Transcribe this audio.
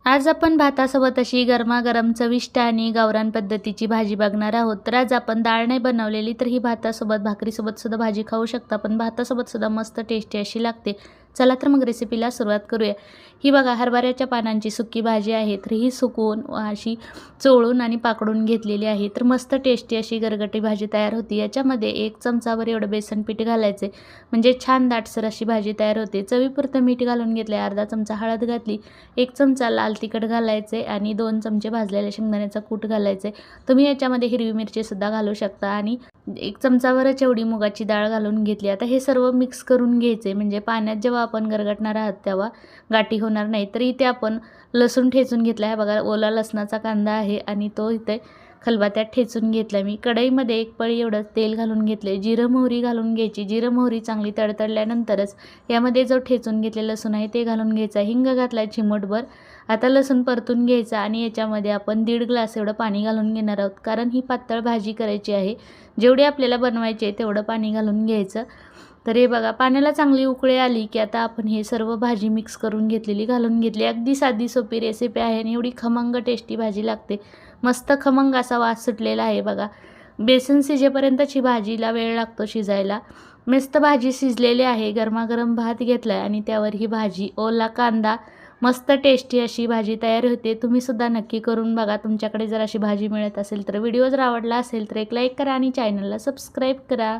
आज आपण भातासोबत अशी गरमागरम चविष्ट आणि गावरान पद्धतीची भाजी बघणार आहोत. तर आज आपण डाळ नाही बनवलेली, तर ही भातासोबत भाकरीसोबत सुद्धा भाजी खाऊ शकता, पण भातासोबत सुद्धा मस्त टेस्टी अशी लागते. चला तर मग रेसिपीला सुरुवात करूया. ही बघा हरभऱ्याच्या पानांची सुकी भाजी आहे. तर ही सुकवून अशी चोळून आणि पाकडून घेतलेली आहे. तर मस्त टेस्टी अशी गरगटी भाजी तयार होती. याच्यामध्ये 1 चमचाभर एवढं बेसन पीठ घालायचे, म्हणजे छान दाटसर अशी भाजी तयार होते. चवीपुरतं मीठ घालून घेतले, अर्धा चमचा हळद घातली, 1 चमचा लाल तिखट घालायचे आणि 2 चमचे भाजलेल्या शेंगदाण्याचा कूट घालायचे. तुम्ही याच्यामध्ये हिरवी मिरचीसुद्धा घालू शकता आणि 1 चमचाभरच एवढी मुगाची डाळ घालून घेतली. आता हे सर्व मिक्स करून घ्यायचे, म्हणजे पाण्यात जेव्हा आपण गरगटणार आहात तेव्हा गाठी होणार नाही. तर इथे आपण लसूण ठेचून घेतला आहे बघा, ओला लसणाचा कांदा आहे आणि तो इथे खलबत्त्यात ठेचून घेतला मी. कढईमध्ये 1 पळी एवढं तेल घालून घेतले, जिरं मोहरी घालून घ्यायची. जिरं मोहरी चांगली तडतडल्यानंतरच यामध्ये जो ठेचून घेतलेलं लसूण आहे ते घालून घ्यायचा. हिंग घातला चिमूटभर. आता लसूण परतून घ्यायचा आणि याच्यामध्ये आपण 1.5 ग्लास एवढं पाणी घालून घेणार आहोत, कारण ही पातळ भाजी करायची आहे. जेवढी आपल्याला बनवायची आहे तेवढं पाणी घालून घ्यायचं. तर हे बघा पाण्याला चांगली उकळी आली की आता आपण हे सर्व भाजी मिक्स करून घेतलेली घालून घेतली. अगदी साधी सोपी रेसिपी आहे आणि एवढी खमंग टेस्टी भाजी लागते. मस्त खमंग असा वास सुटलेला आहे बघा. बेसन शिजेपर्यंतच ही भाजीला वेळ लागतो शिजायला. मस्त भाजी शिजलेली आहे. गरमागरम भात घेतला आहे आणि त्यावर ही भाजी, ओला कांदा, मस्त टेस्टी अशी भाजी तयार होते. तुम्हीसुद्धा नक्की करून बघा. तुमच्याकडे जर अशी भाजी मिळत असेल तर. व्हिडिओ जर आवडला असेल तर एक लाईक करा आणि चॅनलला सबस्क्राईब करा.